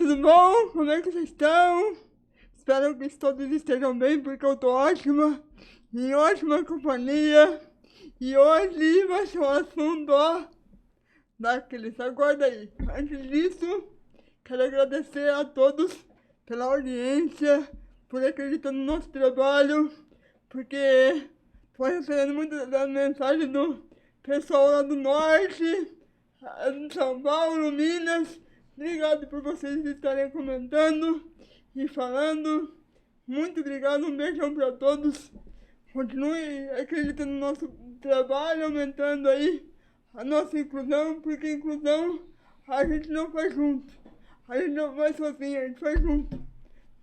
tudo bom? Como é que vocês estão? Espero que todos estejam bem, porque eu tô ótima, em ótima companhia. E hoje vai ser um assunto, ó, daqueles. Aguarda aí. Antes disso, quero agradecer a todos pela audiência, por acreditar no nosso trabalho, porque tô recebendo muitas mensagens do pessoal lá do norte, de São Paulo, Minas. Obrigado por vocês estarem comentando e falando. Muito obrigado, um beijão para todos. Continue acreditando no nosso trabalho, aumentando aí a nossa inclusão, porque inclusão a gente não faz junto. A gente não faz sozinho, a gente faz junto,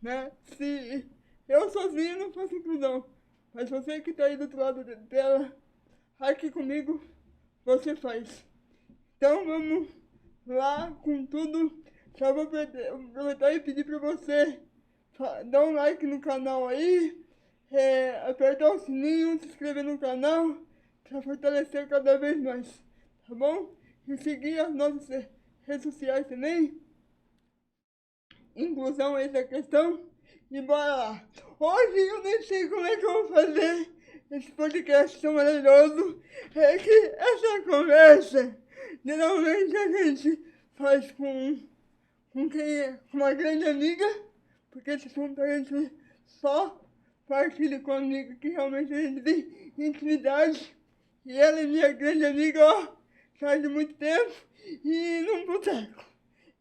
né? Se eu sozinho não faço inclusão, mas você que está aí do outro lado da tela, aqui comigo, você faz. Então vamos lá com tudo. Só vou aproveitar e pedir para você dar um like no canal aí, apertar o sininho, se inscrever no canal para fortalecer cada vez mais, tá bom? E seguir as nossas redes sociais também. Inclusão, essa é a questão. E bora lá. Hoje eu nem sei como é que eu vou fazer esse podcast tão maravilhoso. É que essa conversa, geralmente a gente faz com uma grande amiga, porque esse assunto a gente só partilha com uma amiga que realmente a gente tem intimidade. E ela é minha grande amiga, ó, faz de muito tempo, e num boteco.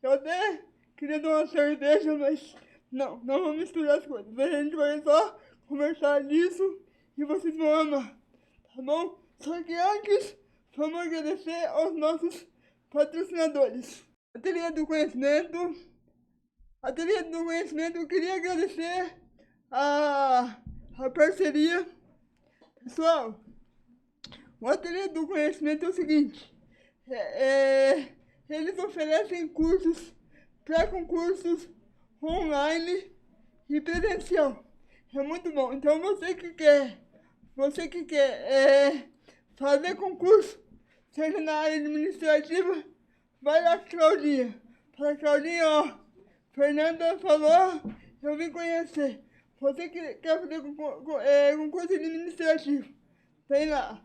Eu até queria dar uma cerveja, mas não vamos misturar as coisas. A gente vai só conversar disso e vocês vão amar, tá bom? Só que antes, vamos agradecer aos nossos patrocinadores. Ateliê do Conhecimento, eu queria agradecer a parceria. Pessoal, o Ateliê do Conhecimento é o seguinte, eles oferecem cursos, pré-concursos online e presencial. É muito bom. Então você que quer fazer concurso, seja na área administrativa, vai lá com a Claudinha. Fala, Claudinha, ó, Fernanda falou, eu vim conhecer. Você que quer fazer concurso administrativo, tem lá,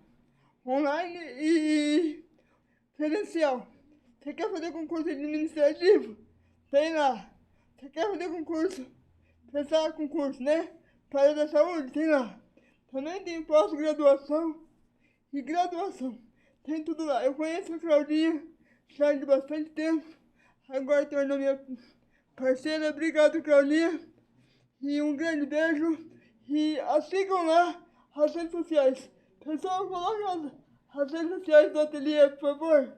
online e presencial. Você quer fazer concurso administrativo? Tem lá. Você quer fazer concurso? Prestar concurso, né? Para a área da saúde? Tem lá. Também tem pós-graduação e graduação. Tem tudo lá. Eu conheço a Claudinha já de bastante tempo. Agora tornou minha parceira. Obrigado, Claudinha. E um grande beijo. E sigam lá as redes sociais. Pessoal, coloca as redes sociais do ateliê, por favor.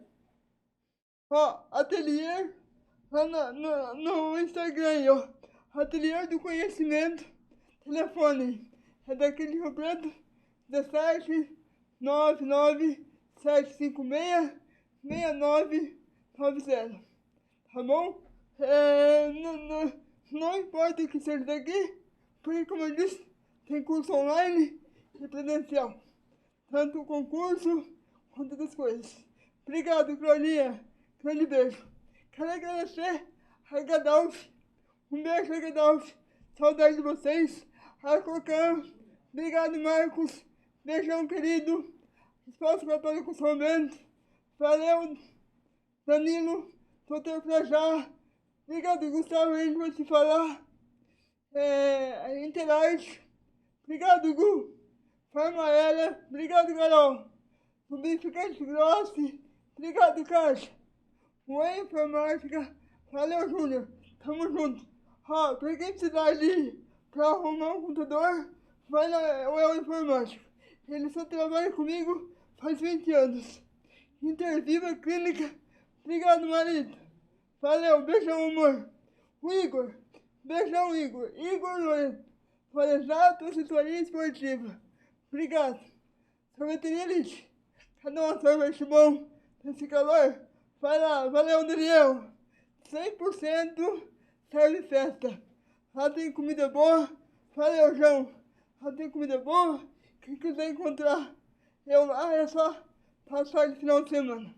Ó, ateliê lá no Instagram, ó. Ateliê do Conhecimento. Telefone é daquele Rio Preto, 17 99756-6990. Tá bom? Não importa o que seja daqui, porque como eu disse, tem curso online e presencial. Tanto o concurso quanto das coisas. Obrigado, Claudinha. Grande beijo. Quero agradecer a Gadalf. Um beijo, Gadalf. Saudade de vocês. A Cocan. Obrigado, Marcos. Beijão, querido. Espaço Católico São Bento. Valeu, Danilo. Doutor Frajá. Obrigado, Gustavo. A gente vai te falar. Interarte. Obrigado, Gu. Farmaela. Obrigado, Carol. Lubrificante Grossi. Obrigado, Caixa. Whey Informática. Valeu, Júnior. Tamo junto. Ó, pra quem precisar ali pra arrumar um computador, vai na Whey Informática. Ele só trabalha comigo faz 20 anos. Interviva Clínica. Obrigado, Marita. Valeu, beijão, amor. O Igor. Beijão, Igor. Igor Loreto. Valeu, assessoria esportiva. Obrigado. Sorveteria Elite. Cadê um sorvete bom nesse calor? Vai lá, valeu, Daniel. 100% serve festa. Lá tem comida boa. Valeu, João. Lá tem comida boa. Quem quiser encontrar eu lá é só passar de final de semana.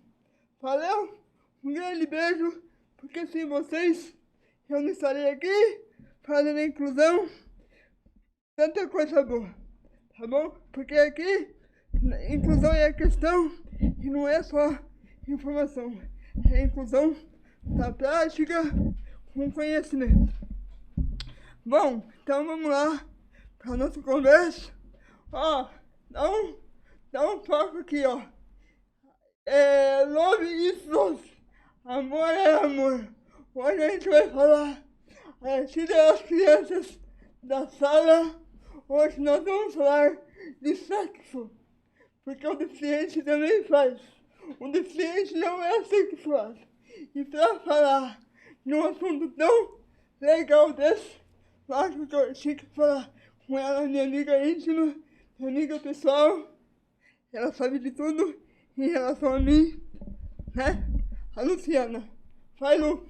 Valeu? Um grande beijo, porque sem vocês eu não estarei aqui fazendo inclusão, tanta coisa boa, tá bom? Porque aqui, inclusão é a questão e não é só informação, é inclusão da prática com conhecimento. Bom, então vamos lá para a nossa conversa. Ó, dá um foco aqui, ó. Love is love. Amor é amor. Hoje a gente vai falar. Tira as crianças da sala. Hoje nós vamos falar de sexo. Porque o deficiente também faz. O deficiente não é sexuado. E para falar de um assunto tão legal desse, acho que eu tinha que falar com ela, minha amiga íntima, minha amiga pessoal. Ela sabe de tudo em relação a mim, né? A Luciana. Vai, Lu.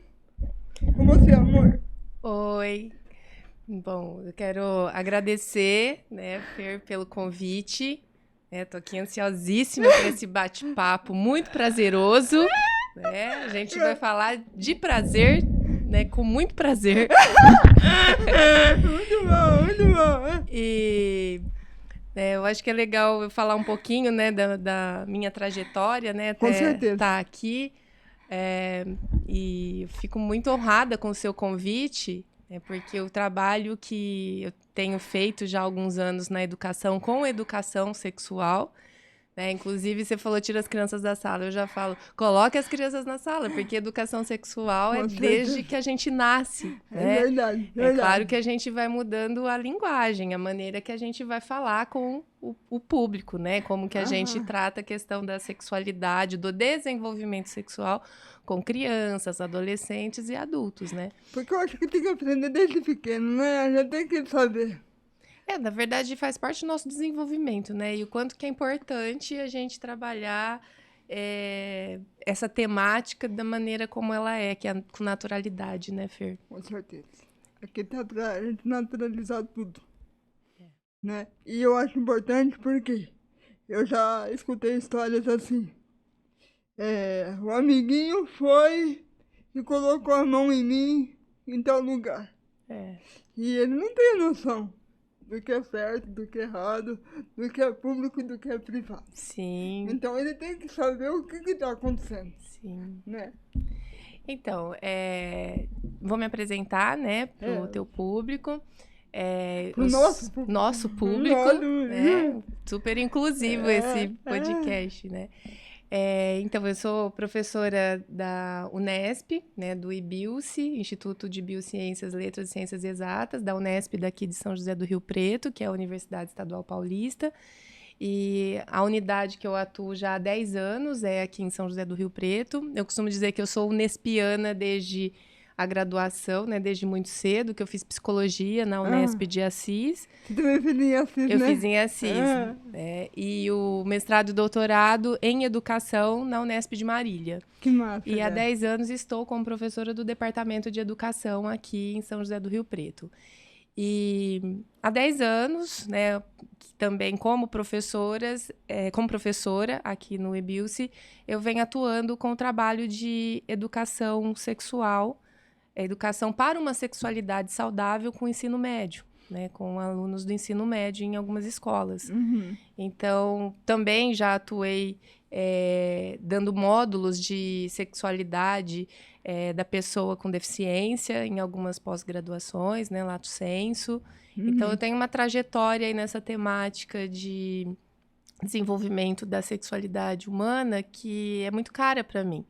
Com você, amor. Oi. Bom, eu quero agradecer, né, Fer, pelo convite. Tô aqui ansiosíssima por esse bate-papo muito prazeroso. Né? A gente vai falar de prazer, né, com muito prazer. Muito bom, muito bom. E eu acho que é legal eu falar um pouquinho, né, da minha trajetória, né, até estar aqui. E eu fico muito honrada com o seu convite, porque o trabalho que eu tenho feito já há alguns anos na educação, com educação sexual, né? Inclusive, você falou, tira as crianças da sala. Eu já falo, coloque as crianças na sala, porque educação sexual é desde que a gente nasce. Né? É verdade. É claro que a gente vai mudando a linguagem, a maneira que a gente vai falar com o público, né? Como que a gente trata a questão da sexualidade, do desenvolvimento sexual com crianças, adolescentes e adultos, né? Porque eu acho que tem que aprender desde pequeno, né? Já tem que saber. Na verdade, faz parte do nosso desenvolvimento, né? E o quanto que é importante a gente trabalhar essa temática da maneira como ela é, que é com naturalidade, né, Fer? Com certeza. Aqui tá a gente naturalizar tudo. Né? E eu acho importante porque eu já escutei histórias assim. O amiguinho foi e colocou a mão em mim em tal lugar. E ele não tem noção do que é certo, do que é errado, do que é público e do que é privado. Sim. Então ele tem que saber o que está acontecendo. Sim. Né? Então, vou me apresentar, né, pro teu público. Pro nosso público. Né? Super inclusivo esse podcast, né? Então, eu sou professora da Unesp, né, do IBILCE, Instituto de Biociências, Letras e Ciências Exatas, da Unesp daqui de São José do Rio Preto, que é a Universidade Estadual Paulista. E a unidade que eu atuo já há 10 anos é aqui em São José do Rio Preto. Eu costumo dizer que eu sou unespiana desde a graduação, né, desde muito cedo, que eu fiz psicologia na Unesp de Assis. Você também fez em Assis, Eu fiz em Assis. E o mestrado e doutorado em educação na Unesp de Marília. Que massa. E há 10 anos estou como professora do Departamento de Educação aqui em São José do Rio Preto. E há 10 anos, né, também como professora aqui no IBILCE, eu venho atuando com o trabalho de educação sexual, educação para uma sexualidade saudável com o ensino médio, né, com alunos do ensino médio em algumas escolas. Então, também já atuei dando módulos de sexualidade da pessoa com deficiência em algumas pós-graduações, né, lato sensu. Então, eu tenho uma trajetória aí nessa temática de desenvolvimento da sexualidade humana que é muito cara para mim.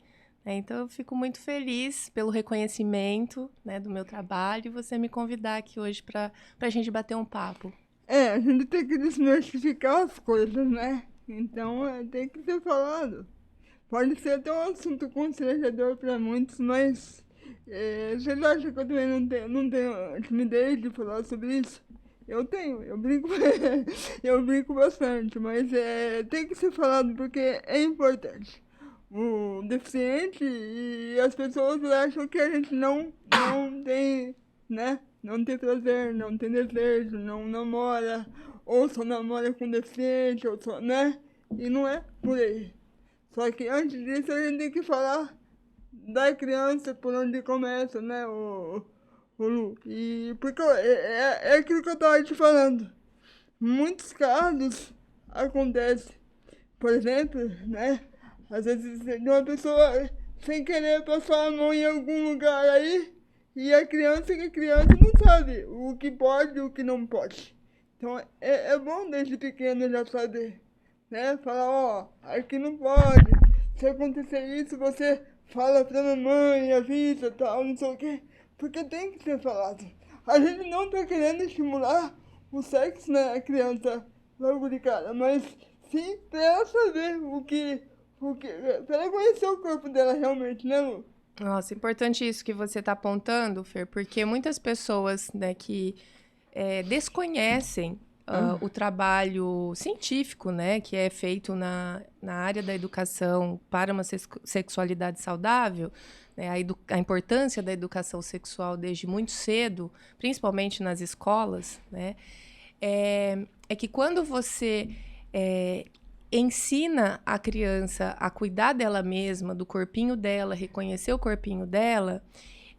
Então, eu fico muito feliz pelo reconhecimento, né, do meu trabalho e você me convidar aqui hoje para a gente bater um papo. A gente tem que desmistificar as coisas, né? Então, tem que ser falado. Pode ser até um assunto constrangedor para muitos, mas vocês acham que eu também não tenho timidez de falar sobre isso? Eu tenho, eu brinco bastante, mas tem que ser falado porque é importante. O deficiente e as pessoas acham que a gente não tem, né? Não tem prazer, não tem desejo, não namora, ou só namora com deficiente, ou só, né? E não é por aí. Só que antes disso a gente tem que falar da criança, por onde começa, né? ô Lu. E porque é aquilo que eu tava te falando. Muitos casos acontecem. Por exemplo, né? Às vezes uma pessoa sem querer passar a mão em algum lugar aí e a criança não sabe o que pode e o que não pode. Então é bom desde pequeno já saber, né? Falar, ó, aqui não pode. Se acontecer isso, você fala pra mamãe, avisa, tal, não sei o quê. Porque tem que ser falado. A gente não tá querendo estimular o sexo na criança logo de cara, mas sim pra ela saber pra ela conhecer o corpo dela realmente, né, Lu? Nossa, importante isso que você está apontando, Fer, porque muitas pessoas, né, que desconhecem o trabalho científico, né, que é feito na área da educação para uma sexualidade saudável, né, a importância da educação sexual desde muito cedo, principalmente nas escolas, né, é que quando você ensina a criança a cuidar dela mesma, do corpinho dela, reconhecer o corpinho dela,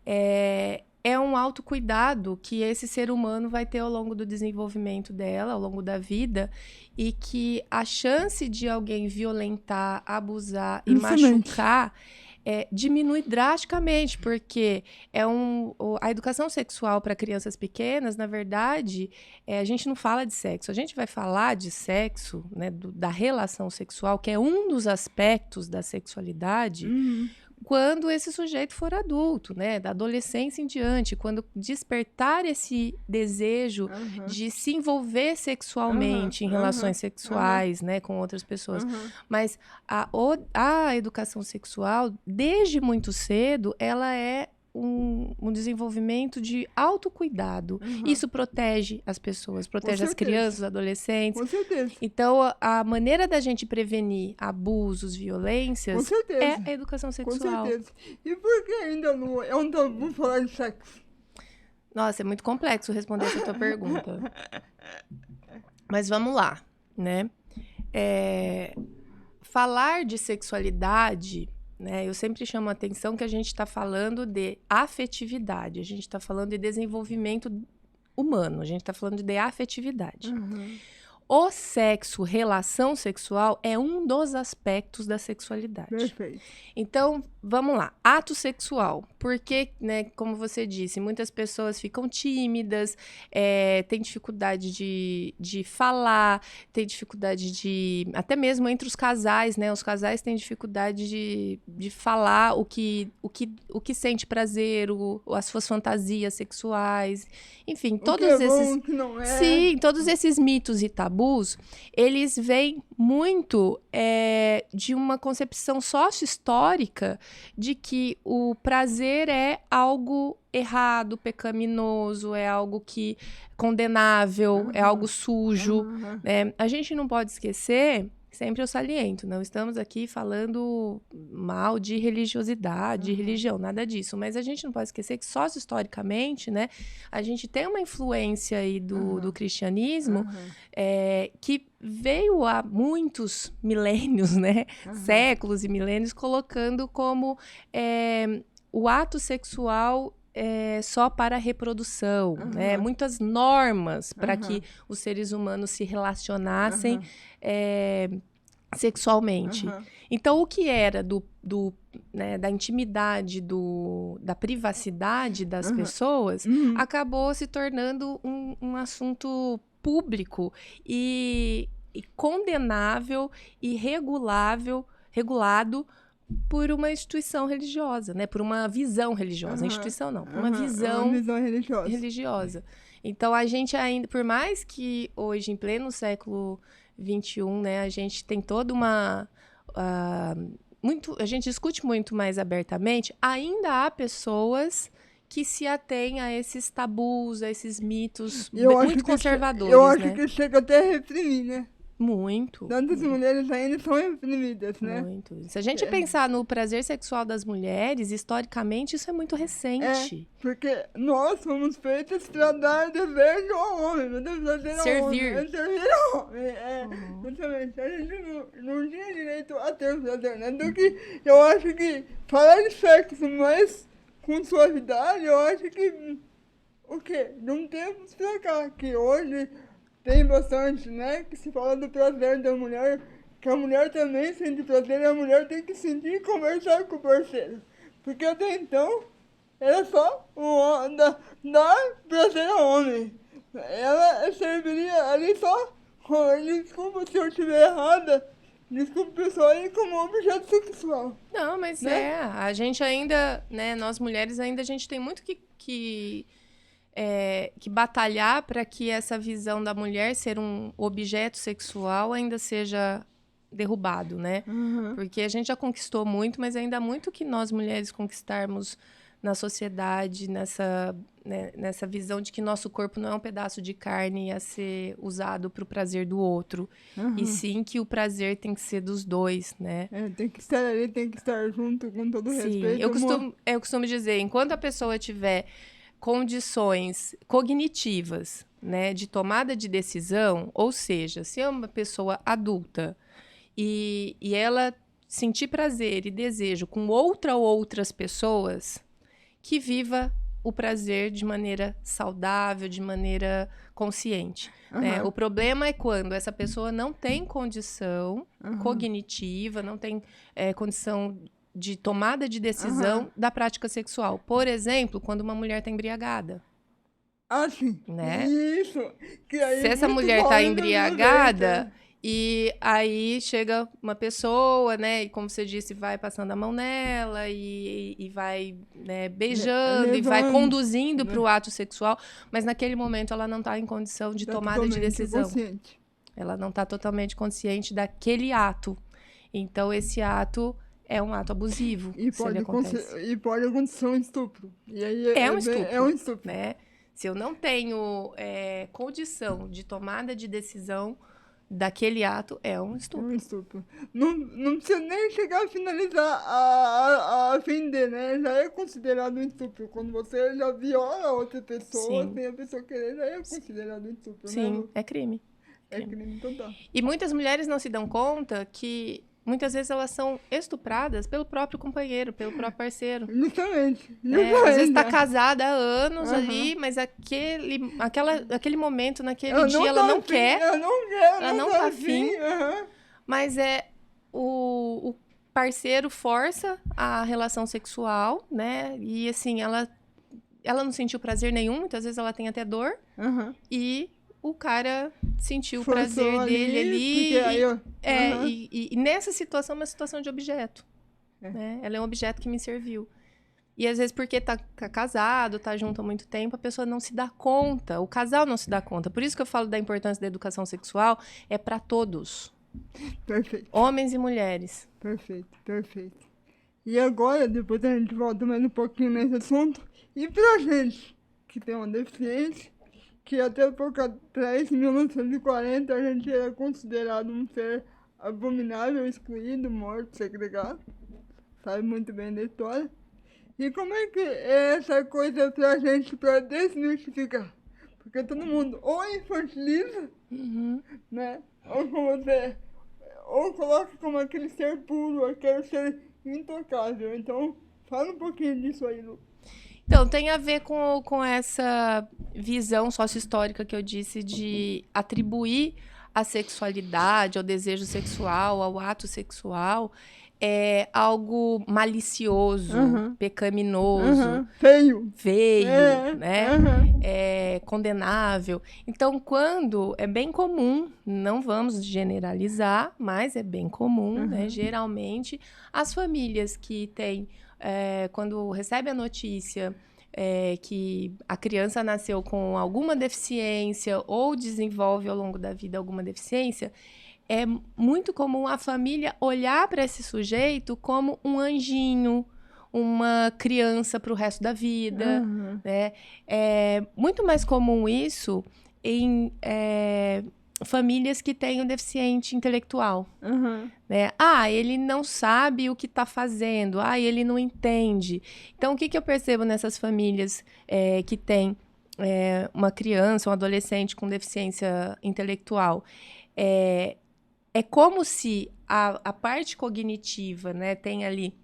é um autocuidado que esse ser humano vai ter ao longo do desenvolvimento dela, ao longo da vida, e que a chance de alguém violentar, abusar e machucar diminui drasticamente, porque a educação sexual para crianças pequenas, na verdade, a gente não fala de sexo, a gente vai falar de sexo, né, da relação sexual, que é um dos aspectos da sexualidade, quando esse sujeito for adulto, né, da adolescência em diante, quando despertar esse desejo de se envolver sexualmente em relações sexuais, né, com outras pessoas. Mas a educação sexual, desde muito cedo, ela é um desenvolvimento de autocuidado. Isso protege as pessoas, protege as crianças, os adolescentes. Com certeza. Então, a maneira da gente prevenir abusos, violências, é a educação sexual. Com certeza. E por que ainda não é um tabu falar de sexo? Nossa, é muito complexo responder essa tua pergunta. Mas vamos lá, né? Falar de sexualidade, né? Eu sempre chamo a atenção que a gente está falando de afetividade, a gente está falando de desenvolvimento humano, a gente está falando de afetividade. O sexo, relação sexual, é um dos aspectos da sexualidade. Perfeito. Então, vamos lá. Ato sexual. Porque, né, como você disse, muitas pessoas ficam tímidas, têm dificuldade de falar, têm dificuldade de... Até mesmo entre os casais, né? Os casais têm dificuldade de falar o que sente prazer, as suas fantasias sexuais. Enfim, todos o que é esses... bom, o que não é. Sim, todos esses mitos e tabus, eles vêm muito de uma concepção sócio-histórica de que o prazer é algo errado, pecaminoso, é algo que condenável, é algo sujo. Né? A gente não pode esquecer, sempre eu saliento, não estamos aqui falando mal de religiosidade, de religião, nada disso, mas a gente não pode esquecer que sócio-historicamente, né, a gente tem uma influência aí do cristianismo que veio há muitos milênios, né, séculos e milênios, colocando como o ato sexual só para a reprodução, né? Muitas normas para que os seres humanos se relacionassem sexualmente. Então, o que era né, da intimidade, da privacidade das pessoas, acabou se tornando um assunto público e condenável e regulado por uma instituição religiosa, né? Por uma visão religiosa. Instituição não, por uma visão religiosa. Então, a gente ainda, por mais que hoje, em pleno século XXI, né, a gente tem toda uma... a gente discute muito mais abertamente, ainda há pessoas que se atêm a esses tabus, a esses mitos muito conservadores, eu acho né? que chega até a reprimir, né? Muito. Tantas mulheres ainda são reprimidas, né? Muito. Se a gente pensar no prazer sexual das mulheres, historicamente, isso é muito recente. Porque nós fomos feitas para dar desejo ao homem, servir. Servir ao homem. Justamente. A gente não tinha direito a ter prazer, né? Então que eu acho que falar de sexo mais com suavidade, eu acho que o quê? De um tempo pra cá, que hoje tem bastante, né? Que se fala do prazer da mulher, que a mulher também sente prazer e a mulher tem que sentir e conversar com o parceiro. Porque até então era só dar prazer ao homem. Ela serviria ali só, desculpa se eu estiver errada, desculpa pessoal, aí como objeto sexual. Não, mas Né? a gente ainda, né, nós mulheres ainda, a gente tem muito que batalhar para que essa visão da mulher ser um objeto sexual ainda seja derrubado, né? Uhum. Porque a gente já conquistou muito, mas ainda há muito que nós mulheres conquistarmos na sociedade, nessa visão de que nosso corpo não é um pedaço de carne a ser usado para o prazer do outro, e sim que o prazer tem que ser dos dois, né? Tem que estar ali, tem que estar junto com todo Sim, respeito. eu costumo dizer, enquanto a pessoa tiver condições cognitivas, né, de tomada de decisão, ou seja, se é uma pessoa adulta e ela sentir prazer e desejo com outra ou outras pessoas, que viva o prazer de maneira saudável, de maneira consciente. Né? O problema é quando essa pessoa não tem condição cognitiva, não tem condição de tomada de decisão da prática sexual. Por exemplo, quando uma mulher está embriagada. Ah, sim. Né? Isso. Que aí se essa mulher está embriagada e aí chega uma pessoa, né, e como você disse, vai passando a mão nela e vai, né, beijando e vai conduzindo para o ato sexual, mas naquele momento ela não está em condição de tomada de decisão. Consciente. Ela não está totalmente consciente daquele ato. Então, esse ato é um ato abusivo. E pode acontecer um estupro. E aí um estupro. É um estupro. Né? Se eu não tenho condição de tomada de decisão daquele ato, é um estupro. É um estupro. Não precisa nem chegar a finalizar a ofender, né? Já é considerado um estupro. Quando você já viola outra pessoa, sem a pessoa querer, já é considerado um estupro. Sim, né? é crime. É crime total. E muitas mulheres não se dão conta que muitas vezes elas são estupradas pelo próprio companheiro, pelo próprio parceiro. Justamente. Às vezes está casada há anos ali, mas aquele momento, naquele dia, ela não quer. Ela não tá afim. Mas o parceiro força a relação sexual, né? E assim, ela não sentiu prazer nenhum, muitas vezes ela tem até dor. E o cara sentiu o prazer dele ali. E nessa situação, é uma situação de objeto. Né? Ela é um objeto que me serviu. E às vezes, porque tá casado, tá junto há muito tempo, a pessoa não se dá conta. O casal não se dá conta. Por isso que eu falo da importância da educação sexual. É para todos. Perfeito. Homens e mulheres. Perfeito, perfeito. E agora, depois a gente volta mais um pouquinho nesse assunto. E pra gente que tem uma deficiência, que até pouco atrás, em 1940, a gente era considerado um ser abominável, excluído, morto, segregado. Sabe muito bem da história. E como é que é essa coisa pra gente, pra desmistificar? Porque todo mundo ou infantiliza, né? Ou coloca como aquele ser puro, aquele ser intocável. Então, fala um pouquinho disso aí, Lu. Então, tem a ver com essa visão sócio-histórica que eu disse de atribuir a sexualidade, ao desejo sexual, ao ato sexual, algo malicioso, pecaminoso, feio, né? Condenável. Então, quando é bem comum, não vamos generalizar, mas é bem comum, né? Geralmente, as famílias que têm quando recebe a notícia que a criança nasceu com alguma deficiência ou desenvolve ao longo da vida alguma deficiência, é muito comum a família olhar para esse sujeito como um anjinho, uma criança para o resto da vida. Né? É muito mais comum isso em famílias que têm um deficiente intelectual. Né? Ele não sabe o que está fazendo. Ele não entende. Então, o que eu percebo nessas famílias que têm uma criança, um adolescente com deficiência intelectual? É como se a parte cognitiva, né, tem ali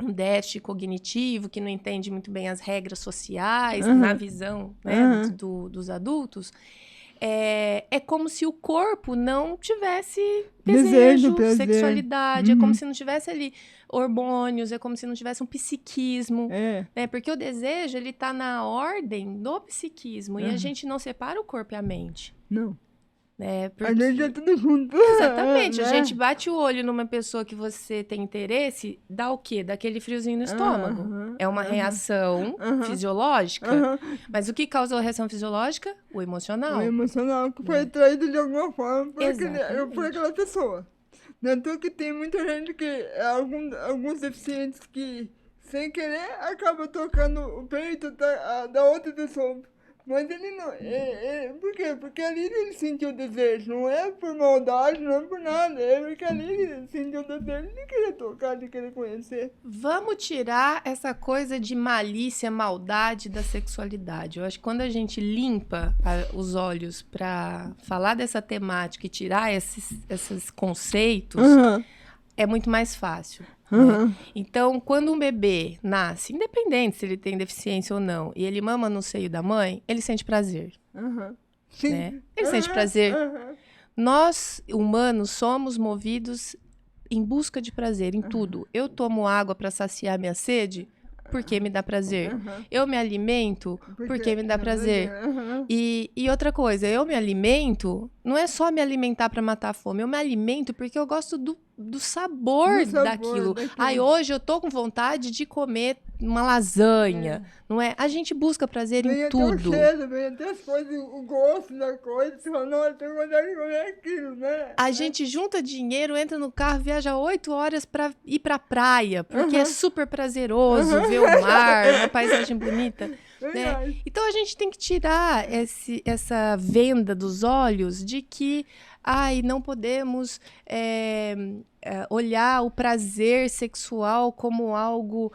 um déficit cognitivo, que não entende muito bem as regras sociais, na visão, né, dos adultos, é como se o corpo não tivesse desejo, sexualidade, é como se não tivesse ali hormônios, é como se não tivesse um psiquismo, né? Porque o desejo, ele tá na ordem do psiquismo, e a gente não separa o corpo e a mente. Não. Porque... A gente é tudo junto. Exatamente. A gente bate o olho numa pessoa que você tem interesse, dá o quê? Dá aquele friozinho no estômago. É uma reação fisiológica. Mas o que causou a reação fisiológica? O emocional. O emocional, que foi atraído de alguma forma por aquela pessoa. Tanto que tem muita gente que, alguns deficientes que, sem querer, acaba tocando o peito da outra pessoa. Mas ele não... por quê? Porque ali ele sentiu o desejo. Não é por maldade, não é por nada. É porque ali ele sentiu o desejo de querer tocar, de querer conhecer. Vamos tirar essa coisa de malícia, maldade da sexualidade. Eu acho que quando a gente limpa os olhos para falar dessa temática e tirar esses conceitos, é muito mais fácil. Né? Então, quando um bebê nasce, independente se ele tem deficiência ou não, e ele mama no seio da mãe, ele sente prazer. Né? Ele sente prazer. Nós, humanos, somos movidos em busca de prazer em tudo. Eu tomo água para saciar minha sede porque me dá prazer. Eu me alimento porque me dá prazer. E outra coisa, eu me alimento, não é só me alimentar para matar a fome, eu me alimento porque eu gosto do sabor daquilo. Ai, hoje eu tô com vontade de comer uma lasanha, não é? A gente busca prazer em tudo. Vem até o cheiro, vem até as coisas, o gosto da coisa, você fala, não, eu tenho vontade de comer aquilo, né? A gente junta dinheiro, entra no carro, viaja 8 horas para ir pra praia, porque é super prazeroso ver o mar, uma paisagem bonita. Né? Então a gente tem que tirar essa venda dos olhos de que não podemos olhar o prazer sexual como algo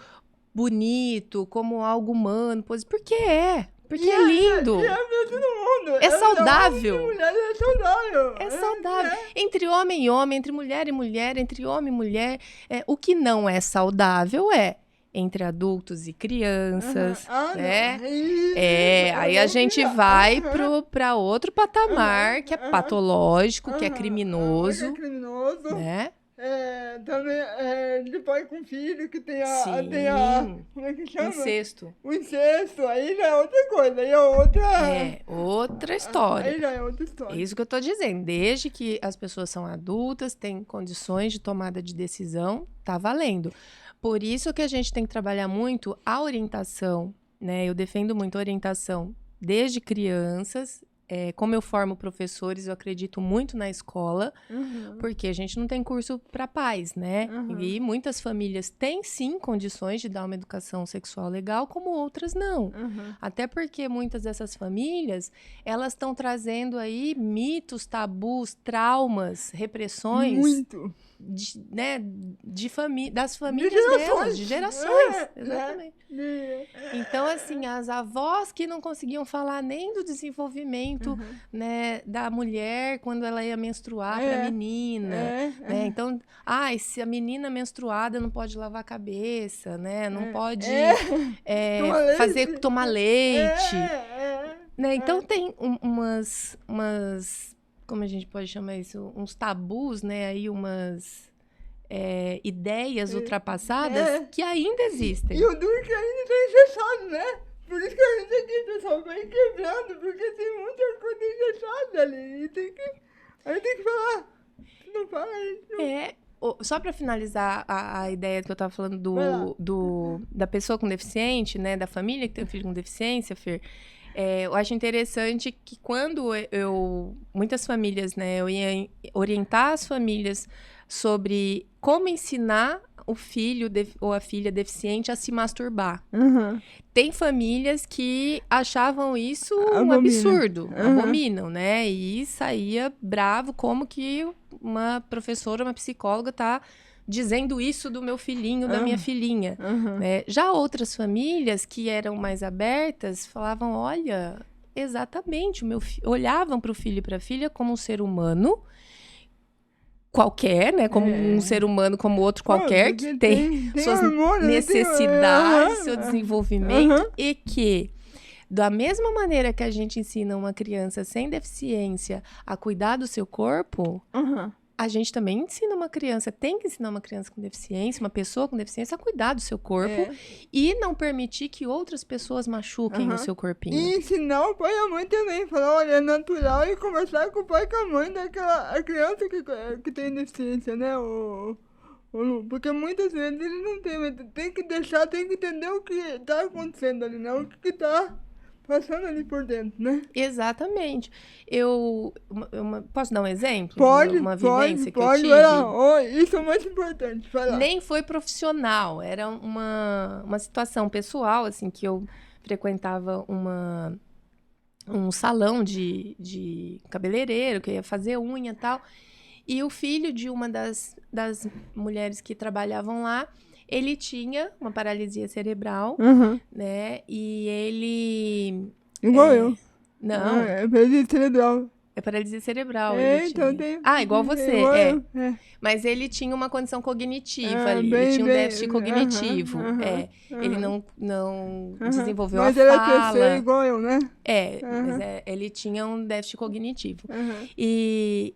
bonito, como algo humano, porque é lindo. É mesmo no mundo. É saudável. Mulher, é saudável. É saudável. Entre homem e homem, entre mulher e mulher, entre homem e mulher. O que não é saudável entre adultos e crianças, né? Aí a gente vai para outro patamar, que é patológico, que é criminoso, né? Também de pai com filho, que tem como é que chama? Incesto. O incesto, aí já é outra coisa, aí é outra história. Aí já é outra história. É isso que eu tô dizendo, desde que as pessoas são adultas, têm condições de tomada de decisão, tá valendo. Por isso que a gente tem que trabalhar muito a orientação, né? Eu defendo muito a orientação desde crianças. Como eu formo professores, eu acredito muito na escola, porque a gente não tem curso para pais, né? E muitas famílias têm, sim, condições de dar uma educação sexual legal, como outras não. Até porque muitas dessas famílias, elas estão trazendo aí mitos, tabus, traumas, repressões... Muito. Das famílias delas, de gerações. Exatamente. Então, assim, as avós que não conseguiam falar nem do desenvolvimento, né, da mulher quando ela ia menstruar para a menina, né? Então, se a menina menstruada não pode lavar a cabeça, né? Não pode tomar leite. Né? Então, tem umas como a gente pode chamar isso? Uns tabus, né? Aí umas ideias ultrapassadas que ainda existem. E o duro que ainda está engessado, né? Por isso que a gente aqui, pessoal, vem quebrando, porque tem muita coisa engessada ali. E tem que falar. Se não fala, a gente não... Só para finalizar a ideia que eu estava falando da pessoa com deficiente, né? Da família que tem um filho com deficiência, Fer. Eu acho interessante que quando muitas famílias, né, eu ia orientar as famílias sobre como ensinar o filho ou a filha deficiente a se masturbar. Tem famílias que achavam isso um absurdo, abominam, né? E saía bravo como que uma professora, uma psicóloga tá dizendo isso do meu filhinho, da minha filhinha. Né? Já outras famílias que eram mais abertas falavam, olha, exatamente, olhavam para o filho e para a filha como um ser humano qualquer, né? Como um ser humano, como outro qualquer, que tem suas hormônio, necessidades, seu desenvolvimento, Aham. e que, da mesma maneira que a gente ensina uma criança sem deficiência a cuidar do seu corpo, Aham. a gente também ensina uma criança, tem que ensinar uma criança com deficiência, uma pessoa com deficiência, a cuidar do seu corpo É. e não permitir que outras pessoas machuquem o Aham. seu corpinho. E ensinar o pai e a mãe também. Falar, olha, é natural, e conversar com o pai e com a mãe daquela a criança que tem deficiência, né? O Lu? Porque muitas vezes ele não tem, mas tem que deixar, tem que entender o que tá acontecendo ali, né? O que tá passando ali por dentro, né? Exatamente. Posso dar um exemplo? Pode, Uma pode, vivência que pode. eu Vai tive? lá. Ó, isso é o mais importante. Vai lá. Nem foi profissional, era uma situação pessoal, assim, que eu frequentava um salão de cabeleireiro, que eu ia fazer unha e tal, e o filho de uma das mulheres que trabalhavam lá, ele tinha uma paralisia cerebral, Aham. né, e ele... Igual eu. Não, É paralisia cerebral. é paralisia cerebral. É, ele então tinha. tem. Ah, igual você, Igual é. eu. É. Mas ele tinha uma condição cognitiva Ah, ali, bem, ele tinha um bem, déficit cognitivo, aham, é. Ele aham. não Aham. desenvolveu Mas a ele é fala. PC igual eu, né? Mas Aham. ele tinha um déficit cognitivo. Aham. E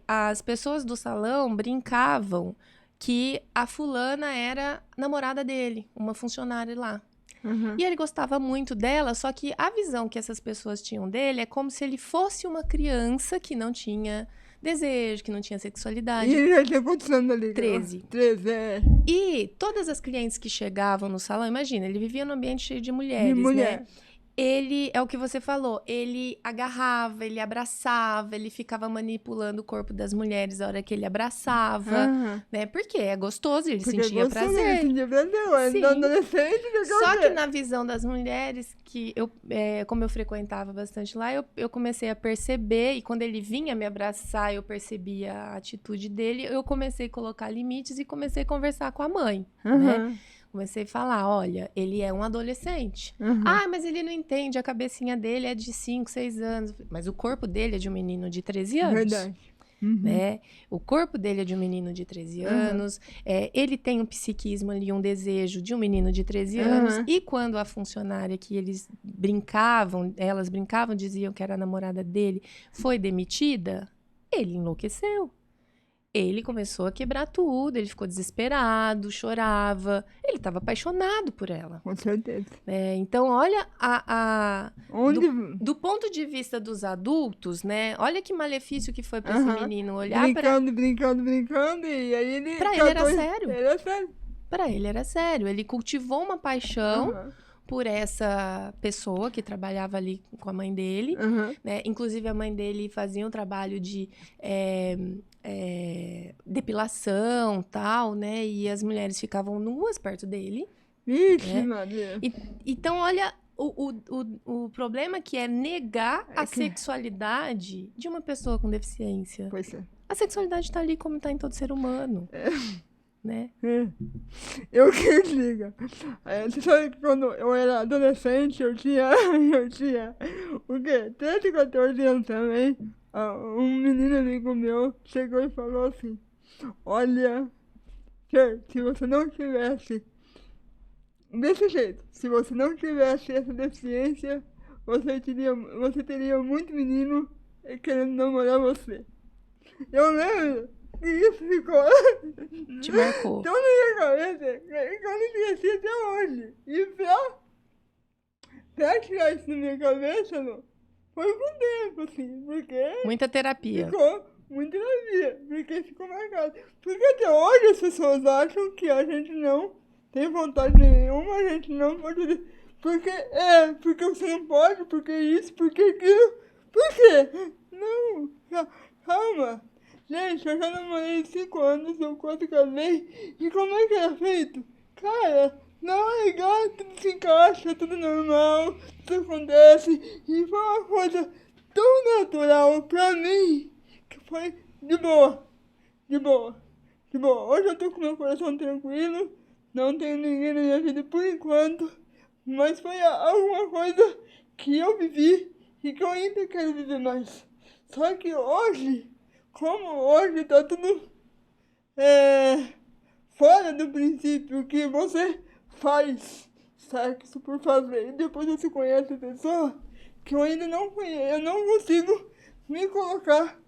as pessoas do salão brincavam que a fulana era namorada dele, uma funcionária lá. Aham. E ele gostava muito dela, só que a visão que essas pessoas tinham dele é como se ele fosse uma criança que não tinha desejo, que não tinha E sexualidade. ele já tinha quantos anos ali? 13. 13, é. E todas as clientes que chegavam no salão, imagina, ele vivia num ambiente cheio de mulheres, De mulher. né? Ele, é o que você falou, ele agarrava, ele abraçava, ele ficava manipulando o corpo das mulheres a hora que ele abraçava, Aham. né? Porque é gostoso, ele Porque sentia gostou, né? prazer. Ele sentia prazer. Ué, Sim. da adolescente, que Só que na visão das mulheres, que eu, como eu frequentava bastante lá, eu comecei a perceber, e quando ele vinha me abraçar, eu percebia a atitude dele, eu comecei a colocar limites e comecei a conversar com a mãe, né? Aham. Comecei a falar, olha, ele é um adolescente. Aham. Ah, mas ele não entende, a cabecinha dele é de 5, 6 anos. Mas o corpo dele é de um menino de 13 anos. Verdade. Uhum. Né? O corpo dele é de um menino de 13 anos, ele tem um psiquismo ali, um desejo de um menino de 13 anos, e quando a funcionária que elas brincavam, diziam que era a namorada dele, foi demitida, ele enlouqueceu. Ele começou a quebrar tudo, ele ficou desesperado, chorava, ele estava apaixonado por ela. Com certeza. Então, olha Onde... do ponto de vista dos adultos, né? Olha que malefício que foi para esse menino olhar brincando, e aí ele... Pra ele era sério. Era sério. Para ele era sério. Ele cultivou uma paixão Aham. por essa pessoa que trabalhava ali com a mãe dele, Aham. né? Inclusive, a mãe dele fazia um trabalho de depilação, tal, né? E as mulheres ficavam nuas perto dele. Ixi, Maria. Então, olha o problema que é negar a sexualidade de uma pessoa com deficiência. Pois é. A sexualidade tá ali como tá em todo ser humano, né? Eu que diga. Você sabe que quando eu era adolescente, eu tinha o quê? 13, 14 anos também. Um menino amigo meu chegou e falou assim, olha, se você não tivesse desse jeito, se você não tivesse essa deficiência, você teria muito menino querendo namorar você. Eu lembro que isso ficou Te marcou. tão na minha cabeça que eu não esqueci até hoje. E pra tirar isso da minha cabeça, não, foi com tempo, assim, porque Muita terapia. ficou muito na vida, porque ficou marcado. Porque até hoje as pessoas acham que a gente não tem vontade nenhuma, a gente não pode... Porque você não pode, porque isso, porque aquilo. Por quê? Não, calma. Gente, eu já namorei 5 anos, eu quase casei. E como é que é feito? Cara, não é legal, tudo se encaixa, tudo normal, tudo acontece. E foi uma coisa tão natural pra mim, que foi de boa. Hoje eu tô com meu coração tranquilo, não tenho ninguém na minha vida por enquanto, mas foi alguma coisa que eu vivi e que eu ainda quero viver mais. Só que hoje, como hoje tá tudo fora do princípio que você faz sexo por fazer e depois você conhece a pessoa, que eu ainda não conheço, eu não consigo me colocar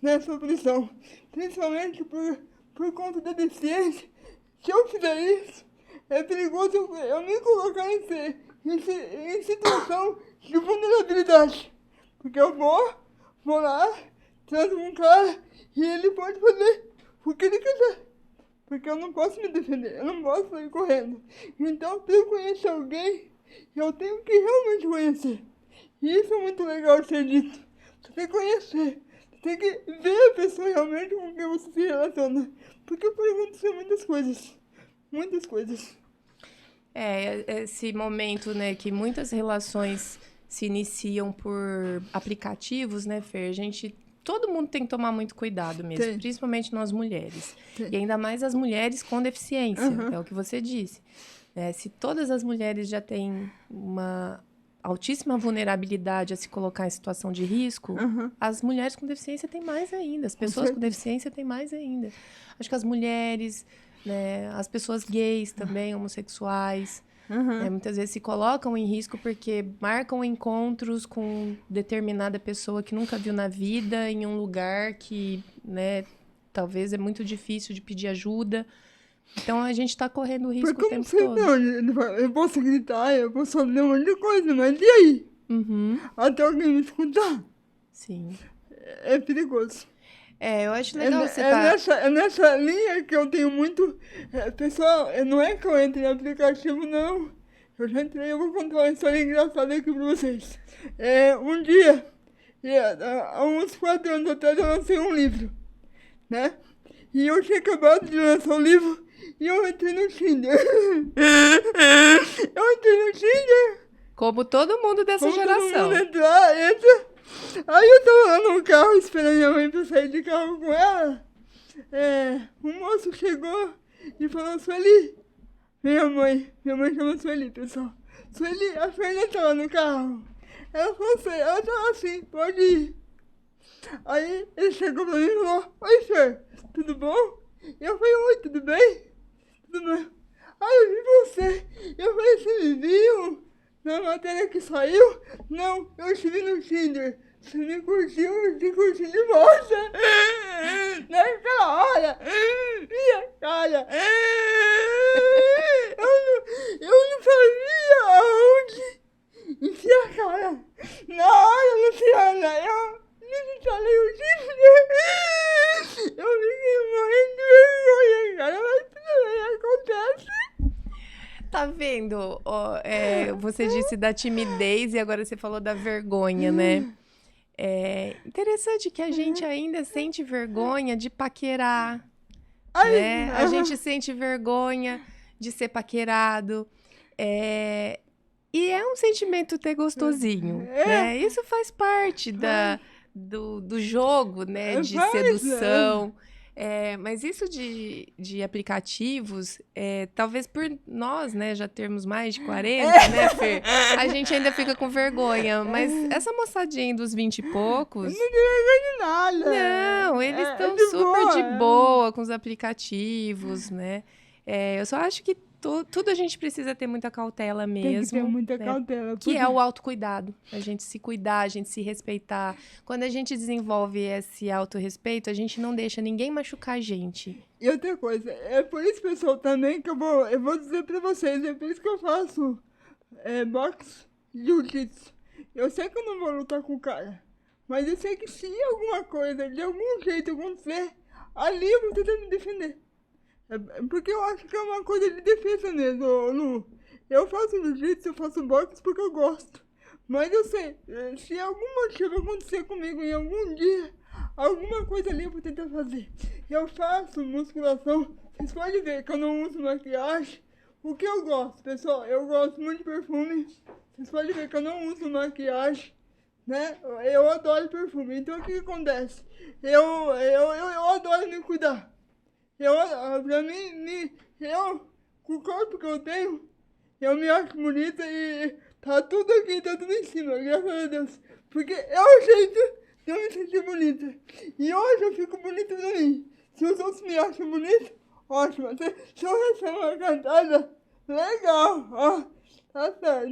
nessa posição, principalmente por conta da deficiência. Se eu fizer isso, é perigoso eu me colocar em situação de vulnerabilidade, porque eu vou lá, transo com um cara e ele pode fazer o que ele quiser. Porque eu não posso me defender, eu não posso sair correndo. Então, para eu conhecer alguém, eu tenho que realmente conhecer. E isso é muito legal de ser dito. Você tem que conhecer, você tem que ver a pessoa realmente com quem você se relaciona. Porque pode acontecer muitas coisas, muitas coisas. Esse momento, né, que muitas relações se iniciam por aplicativos, né, Fer? Todo mundo tem que tomar muito cuidado mesmo, Sim. Principalmente nós mulheres. Sim. E ainda mais as mulheres com deficiência, é o que você disse. Se todas as mulheres já têm uma altíssima vulnerabilidade a se colocar em situação de risco, as mulheres com deficiência têm mais ainda, as pessoas com deficiência têm mais ainda. Acho que as mulheres, né, as pessoas gays também, homossexuais, muitas vezes se colocam em risco porque marcam encontros com determinada pessoa que nunca viu na vida, em um lugar que, né, talvez é muito difícil de pedir ajuda. Então a gente tá correndo risco Porque o tempo todo. Eu posso gritar, eu posso fazer um monte de coisa, mas e aí? Até alguém me escutar. Sim. É perigoso. Eu acho legal você É nessa linha que eu tenho muito... pessoal, não é que eu entre em aplicativo, não. Eu já entrei, eu vou contar uma história engraçada aqui pra vocês. Um dia, há uns 4 anos atrás, eu lancei um livro, né? E eu tinha acabado de lançar o livro e eu entrei no Tinder. Eu entrei no Tinder. Como todo mundo dessa geração. Todo mundo entra. Aí eu tava lá no carro esperando minha mãe pra sair de carro com ela. Um moço chegou e falou: Sueli, minha mãe chama Sueli, pessoal. Sueli, a Fernanda tá lá no carro. Ela tava assim, pode ir. Aí ele chegou pra mim e falou: Oi, senhor, tudo bom? Eu falei: Oi, tudo bem? Tudo bem. Aí eu vi você. Eu falei: Você me viu na matéria que saiu? Não, eu estive no Tinder. Você me curtiu, eu te curti de volta. Naquela hora, minha cara. Eu não sabia aonde enfiar a cara. Na hora, Luciana, eu desinstalei o Tinder. Eu fiquei morrendo de vergonha, cara. Mas tudo bem, acontece. Tá vendo? Você disse da timidez e agora você falou da vergonha, né? É interessante que a gente ainda sente vergonha de paquerar, né? A gente sente vergonha de ser paquerado. E é um sentimento até gostosinho, né? Isso faz parte do jogo, né? De sedução. Mas isso de aplicativos, talvez por nós, né, já termos mais de 40, né, Fer? A gente ainda fica com vergonha. Mas essa moçadinha dos 20 e poucos... Não tem vergonha de nada. Não, eles estão super de boa com os aplicativos, né? Eu só acho que tudo a gente precisa ter muita cautela mesmo. Tem que ter muita cautela. Que é o autocuidado. A gente se cuidar, a gente se respeitar. Quando a gente desenvolve esse autorrespeito, a gente não deixa ninguém machucar a gente. E outra coisa, é por isso, pessoal, também que eu vou dizer pra vocês, é por isso que eu faço boxe e jiu-jitsu. Eu sei que eu não vou lutar com o cara, mas eu sei que se alguma coisa, de algum jeito acontecer, ali eu vou tentar me defender. Porque eu acho que é uma coisa de defesa mesmo, Lu. Eu faço jiu-jitsu, eu faço boxe porque eu gosto. Mas eu sei, se algum motivo acontecer comigo em algum dia, alguma coisa ali eu vou tentar fazer. Eu faço musculação, vocês podem ver que eu não uso maquiagem. O que eu gosto, pessoal, eu gosto muito de perfume. Vocês podem ver que eu não uso maquiagem, né? Eu adoro perfume. Então o que acontece? Eu adoro me cuidar. Pra mim, com o corpo que eu tenho, eu me acho bonita e tá tudo aqui, tá tudo em cima, graças a Deus. Porque é o jeito de eu me sentir bonita. E hoje eu fico bonita pra mim. Se os outros me acham bonito, ótimo. Se eu recebo uma cantada, legal, ó. Tá certo.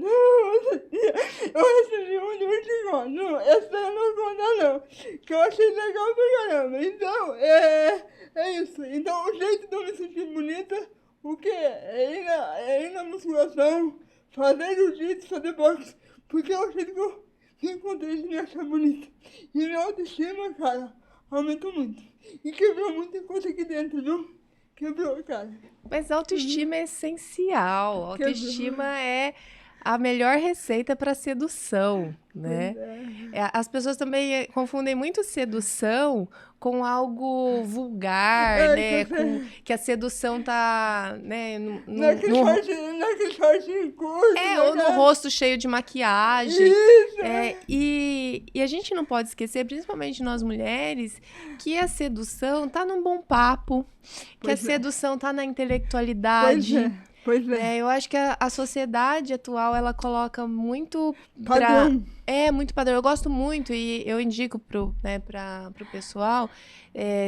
Eu recebi um de muito igual. Não, essa eu não vou contar, não. Que eu achei legal pra caramba. Então, é isso. Então, o jeito de eu me sentir bonita, o que é ir na musculação, fazer jiu-jitsu, fazer boxe. Porque eu acredito que eu me encontrei de me achar bonita. E minha autoestima, cara, aumentou muito. E quebrou muita coisa aqui dentro, viu? Quebrou, cara. Mas autoestima é essencial. Autoestima é a melhor receita para sedução, né? As pessoas também confundem muito sedução com algo vulgar, né? Que a sedução tá, né? Naquele shortinho curto. Ou no rosto cheio de maquiagem. Isso. E a gente não pode esquecer, principalmente nós mulheres, que a sedução tá num bom papo, que a sedução tá na intelectualidade. Pois é. Eu acho que a sociedade atual, ela coloca muito padrão. Muito padrão. Eu gosto muito e eu indico pro pessoal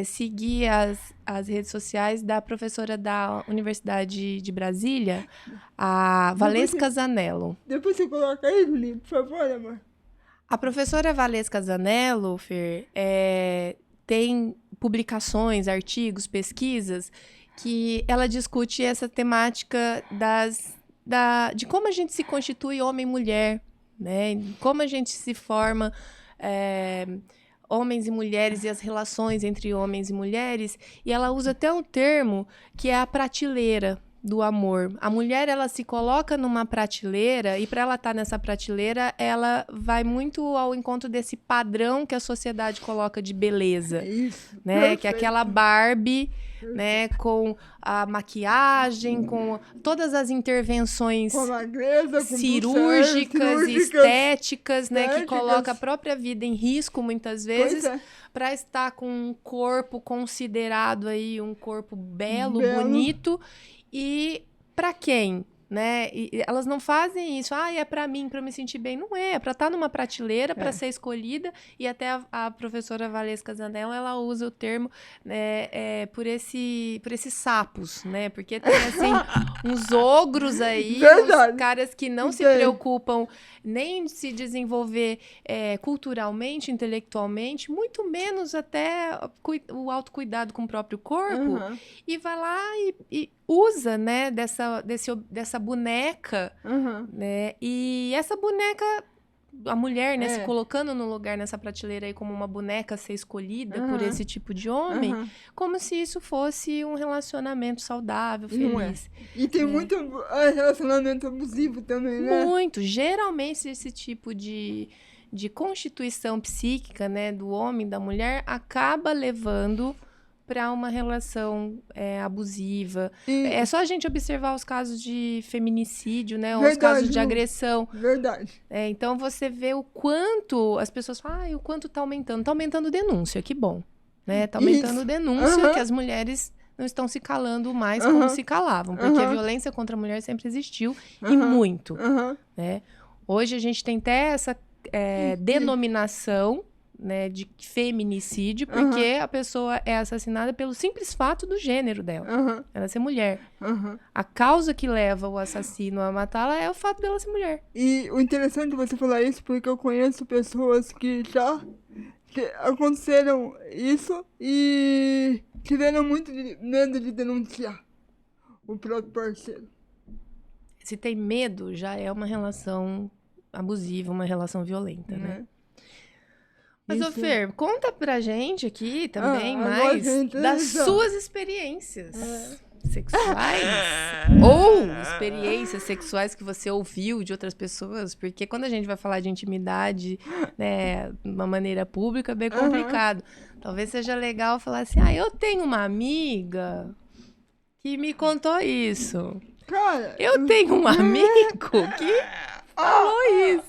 seguir as redes sociais da professora da Universidade de Brasília, a Valesca Zanello. Depois você coloca aí, Julinho, por favor, amor. A professora Valesca Zanello, Fer, tem publicações, artigos, pesquisas que ela discute essa temática de como a gente se constitui homem e mulher, né? Como a gente se forma homens e mulheres e as relações entre homens e mulheres. E ela usa até um termo que é a prateleira do amor. A mulher, ela se coloca numa prateleira e para ela estar nessa prateleira, ela vai muito ao encontro desse padrão que a sociedade coloca de beleza. Isso. Né? Perfeito. Que é aquela Barbie, né, com a maquiagem, com todas as intervenções com magreza, com cirúrgicas, estéticas, né, que coloca a própria vida em risco muitas vezes para estar com um corpo considerado aí um corpo belo. Bonito. E para quem, né? E elas não fazem isso. É para mim, para me sentir bem. Não é para estar numa prateleira, para ser escolhida. E até a professora Valesca Zanello, ela usa o termo por esses sapos, né? Porque tem, assim, uns ogros aí, uns caras que não se preocupam nem em se desenvolver culturalmente, intelectualmente, muito menos até o autocuidado com o próprio corpo. E vai lá e usa, né, dessa boneca, né? E essa boneca, a mulher, né, se colocando no lugar nessa prateleira aí como uma boneca a ser escolhida por esse tipo de homem, como se isso fosse um relacionamento saudável, feliz. E tem muito relacionamento abusivo também, né? Muito. Geralmente esse tipo de constituição psíquica, né, do homem e da mulher acaba levando para uma relação abusiva. É só a gente observar os casos de feminicídio, né? Ou os casos de agressão. Verdade. Então, você vê o quanto as pessoas falam, o quanto tá aumentando. Tá aumentando denúncia, que bom. Né? Tá aumentando denúncia, que as mulheres não estão se calando mais como se calavam. Porque a violência contra a mulher sempre existiu, e muito. Né? Hoje a gente tem até essa denominação, né, de feminicídio, porque a pessoa é assassinada pelo simples fato do gênero dela, ela ser mulher. A causa que leva o assassino a matá-la é o fato dela ser mulher. E o interessante é você falar isso, porque eu conheço pessoas que já aconteceram isso e tiveram muito medo de denunciar o próprio parceiro. Se tem medo, já é uma relação abusiva, uma relação violenta, né? Mas, ô Fer, conta pra gente aqui também mais das suas experiências sexuais. Ou experiências sexuais que você ouviu de outras pessoas. Porque quando a gente vai falar de intimidade, né, de uma maneira pública, é bem complicado. Talvez seja legal falar assim, eu tenho uma amiga que me contou isso. Cara, eu tenho um amigo que falou isso.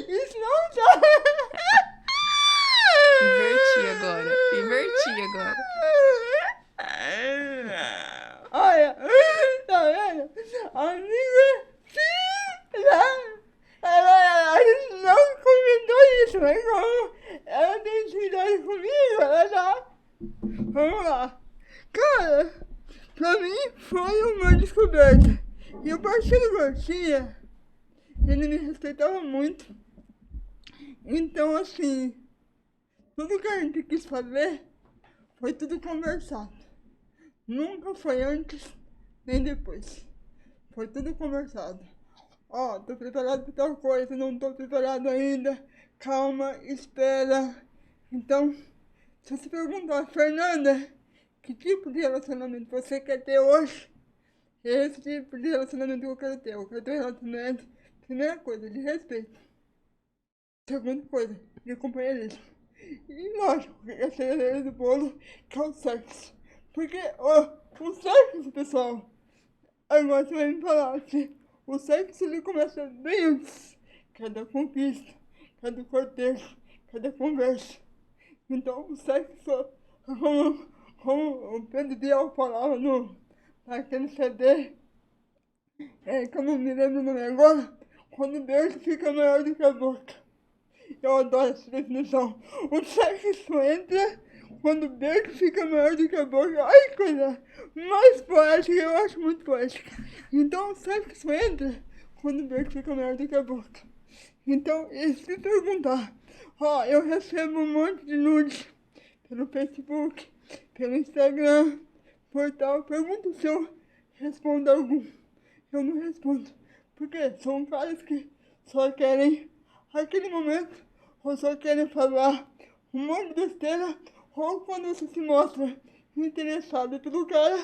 Isso não dá. Inverti agora. Olha, tá vendo? Amiga, sim, ela não comentou isso, mas como ela tem intimidade comigo, ela tá... Vamos lá. mim foi uma descoberta. E o parceiro Garcia, ele me respeitava muito. Então, assim, tudo que a gente quis fazer foi tudo conversado. Nunca foi antes nem depois. Foi tudo conversado. Ó, tô preparado para tal coisa, não tô preparado ainda. Calma, espera. Então, se você perguntar, Fernanda, que tipo de relacionamento você quer ter hoje? Esse tipo de relacionamento que eu quero ter. Eu quero ter um relacionamento, primeira coisa, de respeito. Segunda coisa, de companheirismo. E lógico, a cereja do bolo, que é o sexo. Porque o sexo, pessoal, agora você vai me falar assim, o sexo ele começa bem antes. Cada conquista, cada cortejo, cada conversa. Então o sexo, como o Pedro Bial falava naquele CD, que eu não me lembro o nome agora, quando o beijo fica maior do que a boca. Eu adoro essa definição. O sexo entra quando o beijo fica maior do que a boca. Ai, que coisa mais poética, eu acho muito poética. Então, o sexo entra quando o beijo fica maior do que a boca. Então, e se perguntar, eu recebo um monte de nudes pelo Facebook, pelo Instagram, portal. Pergunta se eu respondo algum. Eu não respondo. Porque são caras que só querem aquele momento, ou só querem falar um monte de besteira, ou quando você se mostra interessado pelo cara,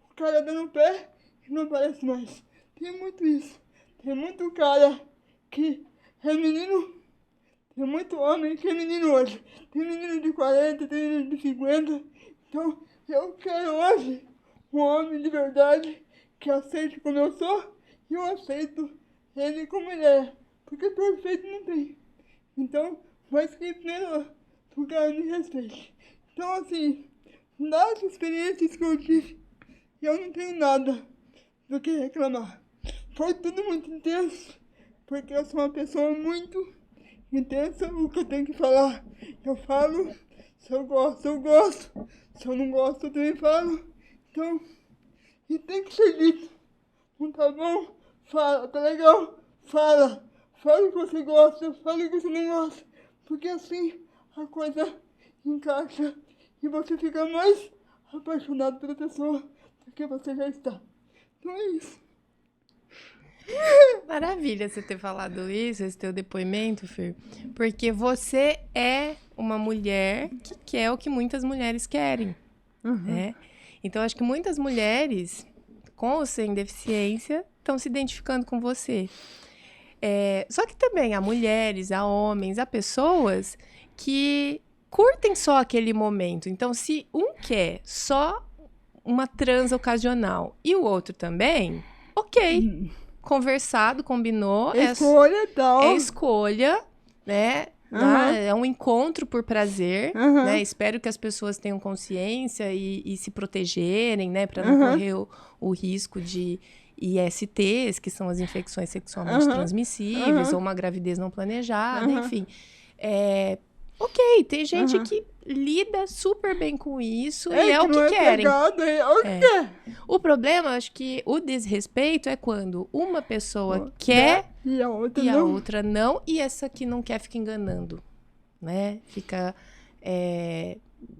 o cara dá no pé e não aparece mais. Tem muito isso. Tem muito cara que é menino, tem muito homem que é menino hoje. Tem menino de 40, tem menino de 50. Então, eu quero hoje um homem de verdade que aceite como eu sou e eu aceito ele como ele é. Porque perfeito não tem. Então, mas que primeiro lugar me respeite. Então, assim, das experiências que eu tive, eu não tenho nada do que reclamar. Foi tudo muito intenso, porque eu sou uma pessoa muito intensa. O que eu tenho que falar, eu falo. Se eu gosto, eu gosto. Se eu não gosto, eu também falo. Então, e tem que ser dito. Não tá bom? Fala, tá legal? Fala. Fala o que você gosta, fala o que você não gosta. Porque assim a coisa encaixa e você fica mais apaixonado pela pessoa do que você já está. Então é isso. Maravilha você ter falado isso, esse teu depoimento, Fer. Porque você é uma mulher que quer o que muitas mulheres querem, né? Então, acho que muitas mulheres, com ou sem deficiência, estão se identificando com você. Só que também há mulheres, há homens, há pessoas que curtem só aquele momento. Então, se um quer só uma transa ocasional e o outro também, ok. Conversado, combinou. Escolha tal. É escolha, né? É um encontro por prazer, né? Espero que as pessoas tenham consciência e se protegerem, né? Para não correr o risco de ISTs, que são as infecções sexualmente transmissíveis, ou uma gravidez não planejada, enfim. Ok, tem gente que lida super bem com isso e é o que querem. O problema, acho que o desrespeito é quando uma pessoa quer e a outra não, e essa que não quer fica enganando, né? Fica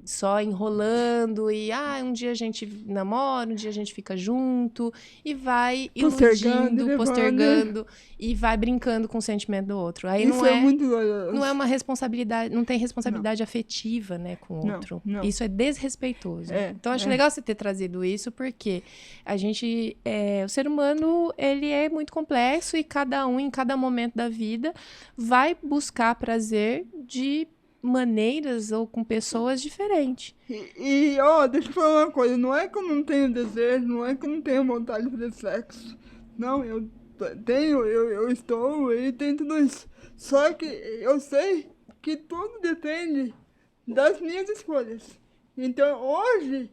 só enrolando e um dia a gente namora, um dia a gente fica junto e vai iludindo, postergando e vai brincando com o sentimento do outro. Aí isso não é uma responsabilidade, não tem responsabilidade afetiva, né, com o outro. Não. Isso é desrespeitoso. Então acho legal você ter trazido isso, porque a gente, o ser humano, ele é muito complexo e cada um, em cada momento da vida, vai buscar prazer de maneiras ou com pessoas diferentes. Deixa eu falar uma coisa, não é que eu não tenho desejo, não é que eu não tenho vontade de fazer sexo. Não, eu tenho, eu estou e tenho tudo isso. Só que eu sei que tudo depende das minhas escolhas. Então hoje,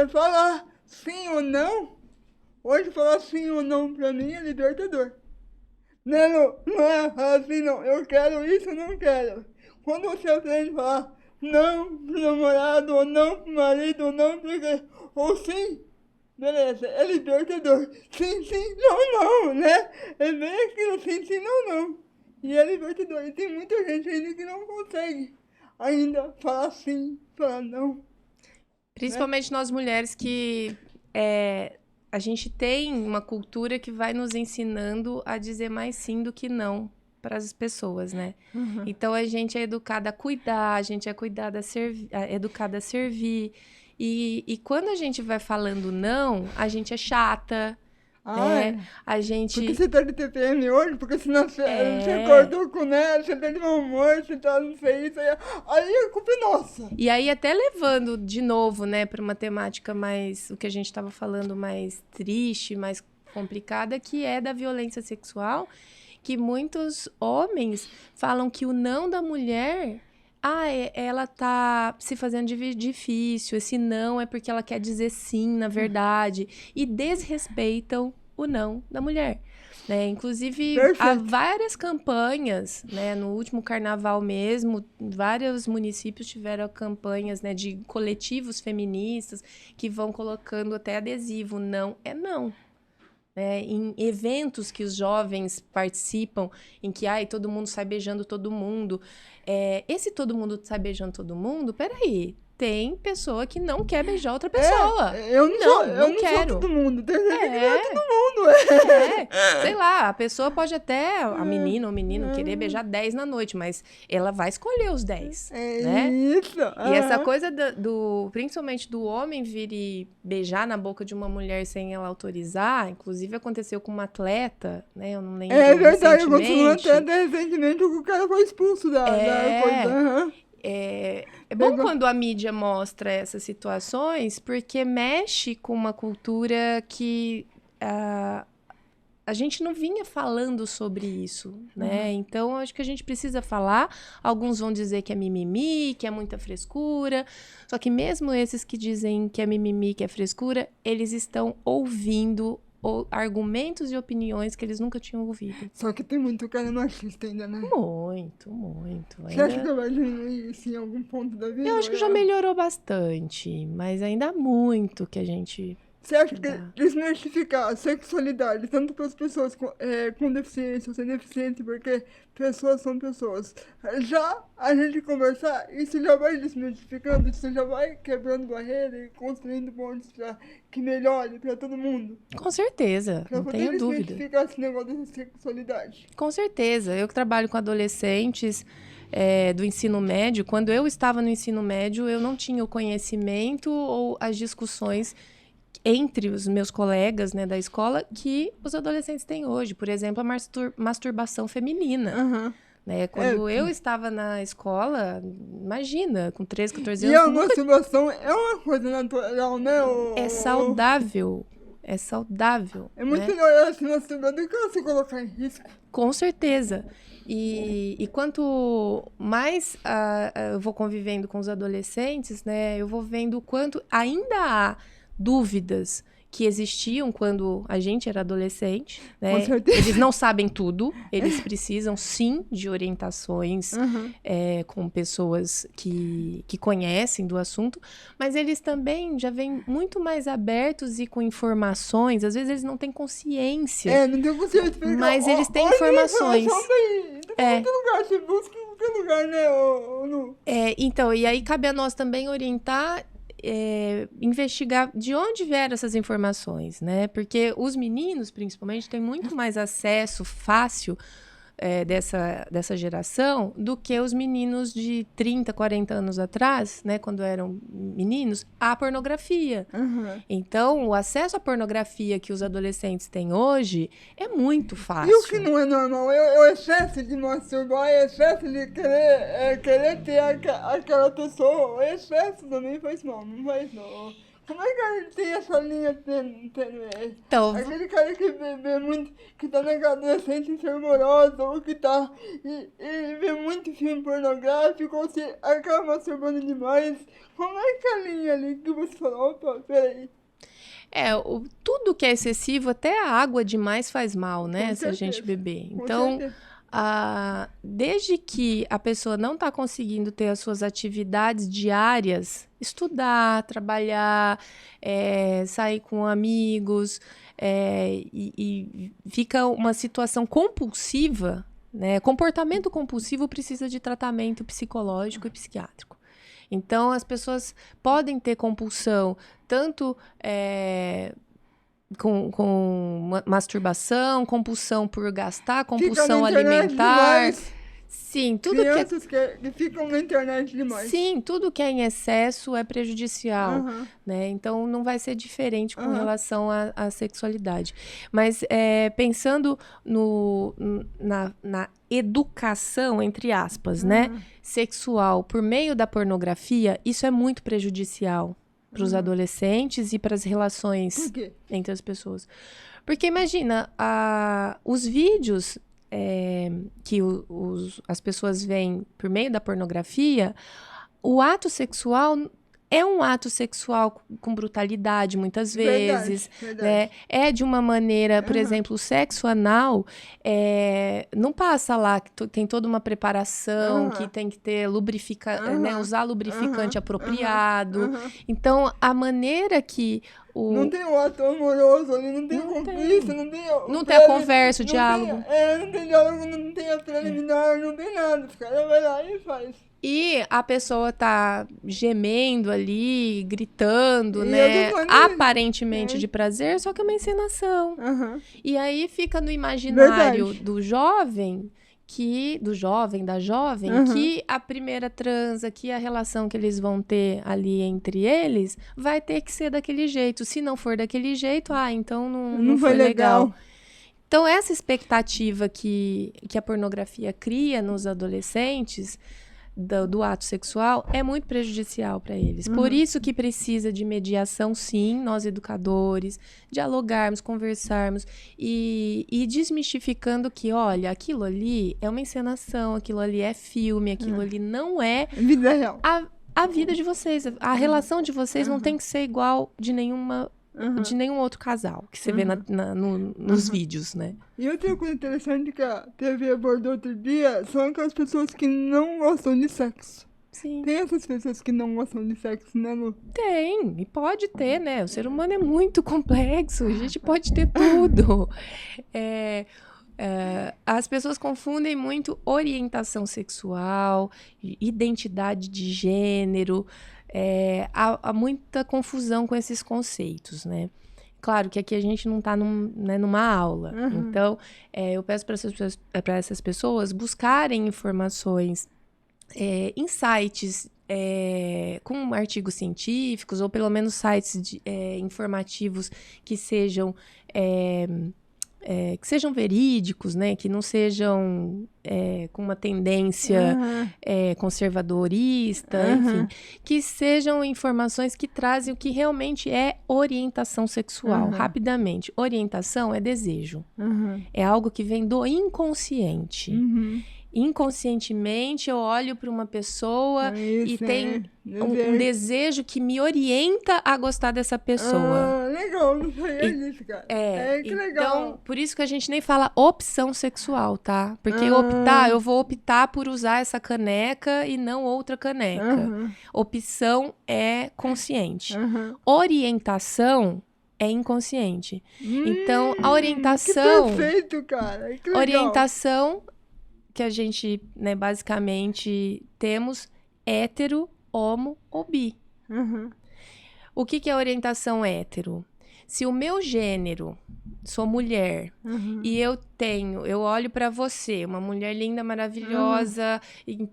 falar sim ou não, falar sim ou não pra mim é libertador. Não é falar assim, não, eu quero isso, eu não quero. Quando você aprende a falar não pro namorado, ou não pro marido, ou não pro... ou sim, beleza, é libertador. Sim, sim, não, não, né? É bem aquilo, sim, sim, não, não. E é libertador. E tem muita gente ainda que não consegue ainda falar sim, falar não, né? Principalmente nós mulheres que a gente tem uma cultura que vai nos ensinando a dizer mais sim do que não para as pessoas, né? Uhum. Então a gente é educada a cuidar, a gente é educada a servir. E quando a gente vai falando não, a gente é chata, Ai, né? A porque gente você tá de TPM hoje? Porque senão você é. acordou com ela, você tá de mau humor, você tá não sei isso. Aí a culpa é nossa. E aí, até levando de novo, né, para uma temática mais, o que a gente estava falando, mais triste, mais complicada, que é da violência sexual, que muitos homens falam que o não da mulher, ela tá se fazendo difícil, esse não é porque ela quer dizer sim, na verdade, e desrespeitam o não da mulher. Né? Inclusive, há Perfeito. várias campanhas, né? No último carnaval mesmo, vários municípios tiveram campanhas, né, de coletivos feministas que vão colocando até adesivo, não é não. Em eventos que os jovens participam, em que todo mundo sai beijando todo mundo. Esse todo mundo sai beijando todo mundo, peraí, tem pessoa que não quer beijar outra pessoa. Eu não quero. sou todo mundo, tem gente que não é todo mundo. Sei lá, a pessoa pode até, a menina ou o menino, querer beijar 10 na noite, mas ela vai escolher os 10, né? Isso. E essa coisa principalmente do homem vir e beijar na boca de uma mulher sem ela autorizar, inclusive aconteceu com uma atleta, né? Eu não lembro verdade, eu recentemente. uma atleta recentemente que o cara foi expulso da coisa. É bom quando a mídia mostra essas situações, porque mexe com uma cultura que a gente não vinha falando sobre isso, né? Então, acho que a gente precisa falar. Alguns vão dizer que é mimimi, que é muita frescura. Só que mesmo esses que dizem que é mimimi, que é frescura, eles estão ouvindo argumentos e opiniões que eles nunca tinham ouvido. Só que tem muito cara machista ainda, né? Muito, muito. Você acha que vai diminuir isso em algum ponto da vida? Eu acho que já melhorou bastante, mas ainda há muito que a gente... Você acha que desmistificar a sexualidade, tanto para as pessoas com deficiência ou sem deficiência, porque pessoas são pessoas, já a gente conversar, isso já vai desmistificando, isso já vai quebrando barreira e construindo pontos para que melhore para todo mundo? Com certeza, não tenho dúvida. Para desmistificar esse negócio de sexualidade. Com certeza. Eu que trabalho com adolescentes do ensino médio, quando eu estava no ensino médio, eu não tinha o conhecimento ou as discussões entre os meus colegas, né, da escola, que os adolescentes têm hoje. Por exemplo, a masturbação feminina. Né? Quando eu estava na escola, imagina, com 13, 14 anos... E a masturbação é uma coisa natural, né? É saudável. É saudável. É muito melhor ela se masturbar do que ela se colocar em risco. Com certeza. E quanto mais eu vou convivendo com os adolescentes, né, eu vou vendo o quanto ainda há dúvidas que existiam quando a gente era adolescente, né? Com certeza. Eles não sabem tudo, eles precisam sim de orientações com pessoas que conhecem do assunto, mas eles também já vêm muito mais abertos e com informações, às vezes eles não têm consciência. Não tem consciência. Mas eles têm informações. Em todo lugar, você busca em qualquer lugar, né? Então, e aí cabe a nós também orientar, investigar de onde vieram essas informações, né? Porque os meninos, principalmente, têm muito mais acesso fácil dessa geração do que os meninos de 30, 40 anos atrás, né? Quando eram meninos, à pornografia. Então, o acesso à pornografia que os adolescentes têm hoje é muito fácil. E o que não é normal? É o excesso de masturbar, é o excesso de querer ter aquela pessoa. O excesso também faz mal, não faz não. Como é que a gente tem essa linha tênue? Então, aquele cara que vê muito, que tá naquela adolescente fervorosa, ou que tá e vê muito filme pornográfico, ou se acaba masturbando demais. Como é que a linha ali que você falou? Opa, peraí. Tudo que é excessivo, até a água demais faz mal, né? Se a gente beber. Então, Desde que a pessoa não está conseguindo ter as suas atividades diárias, estudar, trabalhar, sair com amigos, e fica uma situação compulsiva, né? Comportamento compulsivo precisa de tratamento psicológico e psiquiátrico. Então, as pessoas podem ter compulsão, tanto com masturbação, compulsão por gastar, compulsão alimentar. Sim, tudo Crianças que ficam na internet demais. Sim, tudo que é em excesso é prejudicial, né? Então, não vai ser diferente com relação à sexualidade. Mas, pensando na educação, entre aspas, né? Sexual por meio da pornografia, isso é muito prejudicial para os adolescentes e para as relações entre as pessoas. Porque imagina, os vídeos que as pessoas veem por meio da pornografia, o ato sexual é um ato sexual com brutalidade, muitas vezes. Verdade. Né? É de uma maneira, por exemplo, o sexo anal não passa lá, que tem toda uma preparação, que tem que ter né? Usar lubrificante apropriado. Então, a maneira que não tem o ato amoroso ali, não tem conquista, não tem a conversa, o diálogo. Não tem diálogo, não tem a preliminar, não tem nada. Os caras vão lá e faz. E a pessoa tá gemendo ali, gritando, né? Aparentemente de prazer, só que é uma encenação. E aí fica no imaginário do jovem, da jovem, que a primeira transa, que a relação que eles vão ter ali entre eles, vai ter que ser daquele jeito. Se não for daquele jeito, então não foi legal. Então, essa expectativa que a pornografia cria nos adolescentes do ato sexual é muito prejudicial para eles. Por isso que precisa de mediação, sim, nós educadores, dialogarmos, conversarmos e desmistificando que, olha, aquilo ali é uma encenação, aquilo ali é filme, aquilo ali não é vida real. A vida de vocês. A relação de vocês não tem que ser igual de nenhum outro casal que você vê nos vídeos, né? E outra coisa interessante que a TV abordou outro dia são aquelas pessoas que não gostam de sexo. Sim. Tem essas pessoas que não gostam de sexo, né, Lu? Tem, e pode ter, né? O ser humano é muito complexo, a gente pode ter tudo. As pessoas confundem muito orientação sexual, identidade de gênero. Há muita confusão com esses conceitos, né? Claro que aqui a gente não está numa aula. Então, eu peço para essas pessoas buscarem informações em sites com artigos científicos, ou pelo menos sites informativos que sejam verídicos, né? Que não sejam com uma tendência conservadorista, enfim. Que sejam informações que trazem o que realmente é orientação sexual. Rapidamente, orientação é desejo. É algo que vem do inconsciente. Inconscientemente eu olho para uma pessoa e tem um desejo que me orienta a gostar dessa pessoa. Legal, não sabia disso, cara. Que legal. Então, por isso que a gente nem fala opção sexual, tá? Porque eu vou optar por usar essa caneca e não outra caneca. Opção é consciente. Orientação é inconsciente. Então, a orientação... Que perfeito, cara. Que legal. Orientação que a gente, né, basicamente temos hétero, homo ou bi. O que é orientação hétero? Se o meu gênero, sou mulher, e eu olho pra você, uma mulher linda, maravilhosa,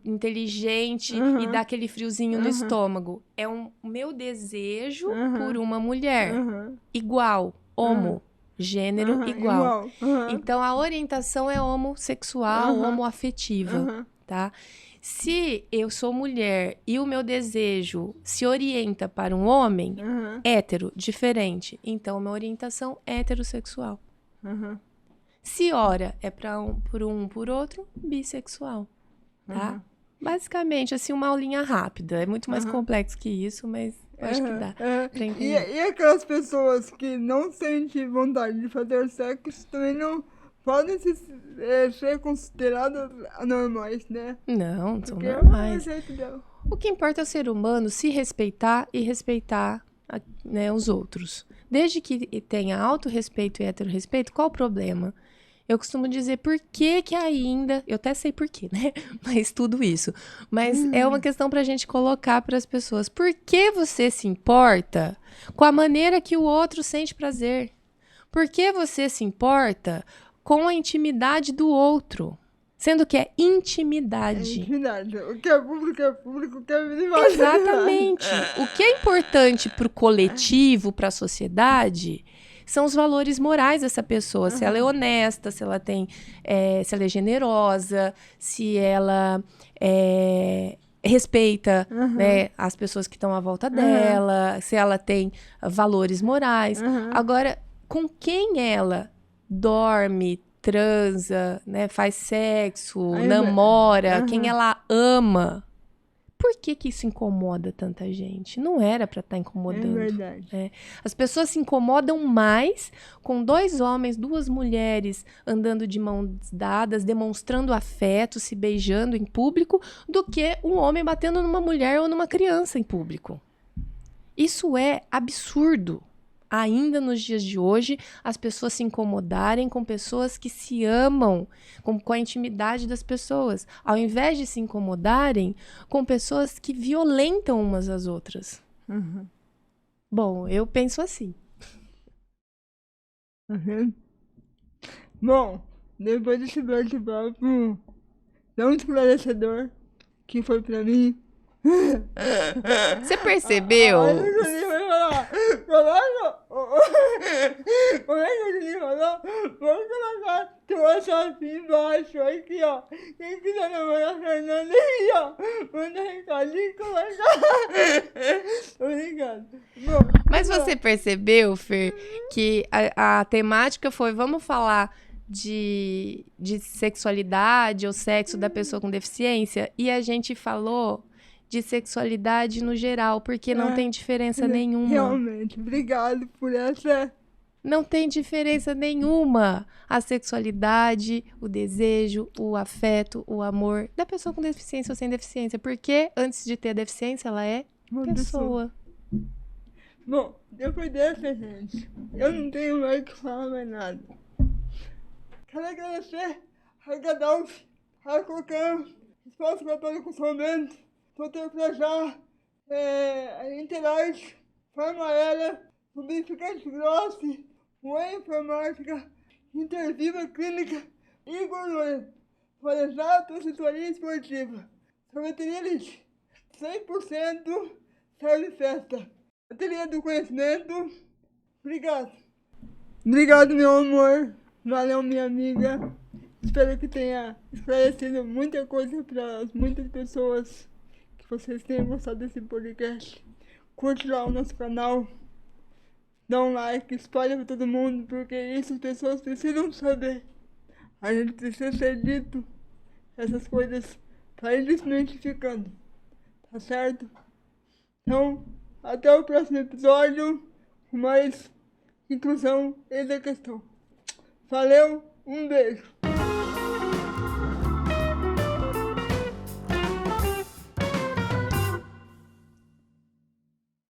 inteligente, e dá aquele friozinho no estômago, é o meu desejo por uma mulher, igual, homo. Gênero igual. Então, a orientação é homossexual, homoafetiva, tá? Se eu sou mulher e o meu desejo se orienta para um homem, hétero, diferente, então, minha orientação é heterossexual. Se ora é por outro, bissexual, tá? Basicamente, assim, uma aulinha rápida. É muito mais complexo que isso, mas eu acho que dá pra entender. E aquelas pessoas que não sentem vontade de fazer sexo também não podem ser consideradas anormais, né? Não, são Porque normais. é o jeito dela. O que importa é o ser humano se respeitar e respeitar, né, os outros. Desde que tenha autorrespeito e heterorrespeito, qual o problema? Eu costumo dizer por que ainda... Eu até sei por quê, né? Mas tudo isso. Mas é uma questão pra gente colocar para as pessoas. Por que você se importa com a maneira que o outro sente prazer? Por que você se importa com a intimidade do outro? Sendo que é intimidade. Intimidade. O que é público, o que é privado. Exatamente. O que é importante para o coletivo, para a sociedade, são os valores morais dessa pessoa. Se ela é honesta, se ela tem, se ela é generosa, se ela respeita, né, as pessoas que estão à volta dela, se ela tem valores morais. Agora, com quem ela dorme, transa, né, faz sexo, namora, quem ela ama. Por que isso incomoda tanta gente? Não era pra estar incomodando. É verdade. Né? As pessoas se incomodam mais com 2 homens, 2 mulheres andando de mãos dadas, demonstrando afeto, se beijando em público, do que um homem batendo numa mulher ou numa criança em público. Isso é absurdo. Ainda nos dias de hoje, as pessoas se incomodarem com pessoas que se amam, com a intimidade das pessoas, ao invés de se incomodarem com pessoas que violentam umas às outras. Bom, eu penso assim. Bom, depois desse bate-papo tão esclarecedor que foi pra mim. Você percebeu? Como é que o Juninho falou? Vamos colocar tua assim embaixo, aqui ó. Quem quiser namorar a Fernanda aí, ó. Manda recadinho e coloca. Obrigado. Mas você percebeu, Fer, que a temática foi, vamos falar de sexualidade ou sexo da pessoa com deficiência? E a gente falou de sexualidade no geral, porque não tem diferença nenhuma. Realmente, obrigado por essa... Não tem diferença nenhuma. A sexualidade, o desejo, o afeto, o amor da pessoa com deficiência ou sem deficiência. Porque antes de ter a deficiência, ela é uma pessoa. Bom, depois dessa, gente, eu não tenho mais que falar mais nada. Quero agradecer a Gadolf, a Cocan, Espaço Católico São Bento, Doutor Frajá, a Interarte, Farmaela, Lubrificante Grossi, Whey Informática, Interviva Clínica, Igor Luiz, Farejá Assessoria Esportiva, Sorveteria Elite, 100% serve festa. Bateria do Conhecimento, obrigado. Obrigado, meu amor. Valeu, minha amiga. Espero que tenha esclarecido muita coisa para muitas pessoas. Que vocês tenham gostado desse podcast. Curte lá o nosso canal. Dá um like, espalha para todo mundo, porque isso as pessoas precisam saber. A gente precisa ser dito essas coisas para ir desmistificando. Tá certo? Então, até o próximo episódio com mais inclusão e da questão. Valeu, um beijo.